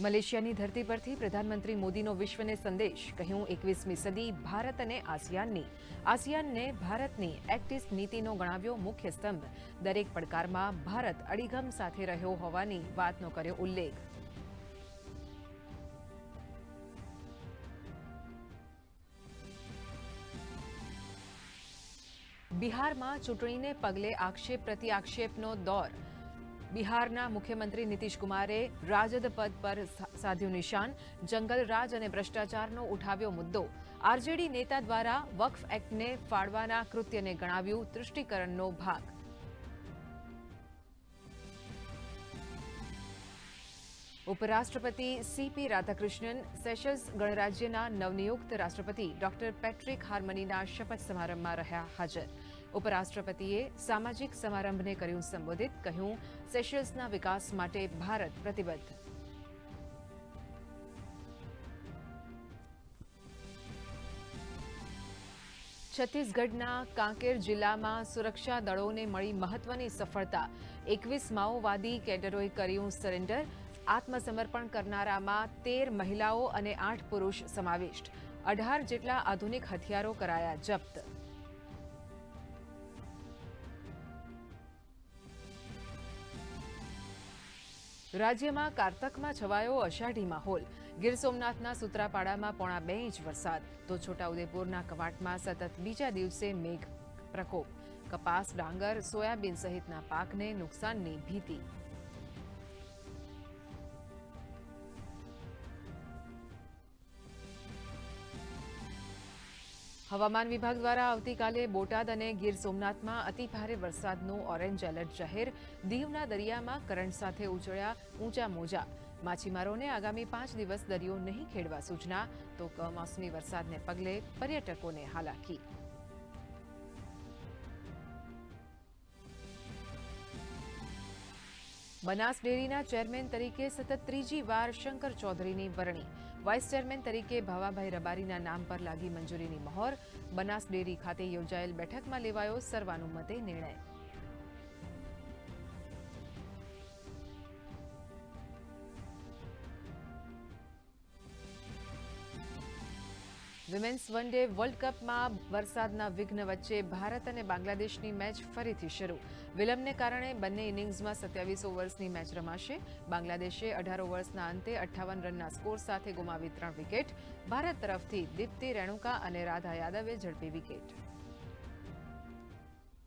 મલેશિયાની ધરતી પરથી પ્રધાનમંત્રી મોદીનો વિશ્વને સંદેશ કહ્યું 21મી સદી ભારત અને આસિયાનને ભારતની એક્ટ ઈસ્ટ નીતિનો ગણાવ્યો મુખ્ય સ્તંભ દરેક પડકારમાં ભારત અડીગમ સાથે રહ્યો હોવાની વાતનો કર્યો ઉલ્લેખ બિહારમાં ચૂંટણીને પગલે આક્ષેપ પ્રતિ આક્ષેપનો દોર બિહારના મુખ્યમંત્રી નીતિશ કુમારે રાજદ પદ પર સાધ્યું નિશાન જંગલ રાજ અને ભ્રષ્ટાચારનો ઉઠાવ્યો મુદ્દો આરજેડી નેતા દ્વારા વક્ફ એક્ટને ફાળવાના કૃત્યને ગણાવ્યું તૃષ્ટિકરણનો ભાગ ઉપરાષ્ટ્રપતિ સીપી રાધાકૃષ્ણન સેશલ્સ ગણરાજ્યના નવનિયુક્ત રાષ્ટ્રપતિ ડોક્ટર પેટ્રિક હાર્મનીના શપથ સમારંભમાં રહ્યા હાજર ઉપરાષ્ટ્રપતિએ સામાજિક સમારંભને કર્યું સંબોધિત કહ્યું સેશલ્સના વિકાસ માટે ભારત પ્રતિબદ્ધ છત્તીસગઢના કાંકેર જિલ્લામાં સુરક્ષા દળોને મળી મહત્વની સફળતા 21 માઓવાદી કેડરોએ કર્યું સરેન્ડર આત્મસમર્પણ કરનારામાં 13 મહિલાઓ અને 8 પુરુષ સમાવિષ્ટ 18 જેટલા આધુનિક હથિયારો કરાયા જપ્ત રાજ્યમાં કારતકમાં છવાયો અષાઢી માહોલ ગીર સોમનાથના સૂત્રાપાડામાં પોણા 2 ઇંચ વરસાદ તો છોટાઉદેપુરના કવાંટમાં સતત બીજા દિવસે મેઘ પ્રકોપ કપાસ ડાંગર સોયાબીન સહિતના પાકને નુકસાનની ભીતિ હવામાન વિભાગ દ્વારા આવતીકાલે બોટાદ અને ગીર સોમનાથમાં અતિભારે વરસાદનું ઓરેન્જ એલર્ટ જાહેર દીવના દરિયામાં કરંટ સાથે ઉછળ્યા ઊંચા મોજા માછીમારોને આગામી 5 દિવસ દરિયો નહીં ખેડવા સૂચના તો કમોસમી વરસાદને પગલે પર્યટકોને હાલાકી બનાસ ડેરીના ચેરમેન તરીકે સતત ત્રીજી વાર શંકર ચૌધરીની વરણી વાઇસ ચેરમેન તરીકે ભાવાભાઈ રબારીના નામ પર લાગી મંજૂરીની મહોર બનાસ ડેરી ખાતે યોજાયેલ બેઠકમાં લેવાયો સર્વાનુમતે નિર્ણય વિમેન્સ વન ડે વર્લ્ડ કપમાં વરસાદના વિઘ્ન વચ્ચે ભારત અને બાંગ્લાદેશની મેચ ફરીથી શરૂ વિલંબને કારણે બંને ઇનિંગ્સમાં 27 ઓવર્સની મેચ રમાશે બાંગ્લાદેશે 18 ઓવર્સના અંતે 58 રનના સ્કોર સાથે ગુમાવી 3 વિકેટ ભારત તરફથી દીપ્તિ રેણુકા અને રાધા યાદવે ઝડપી વિકેટ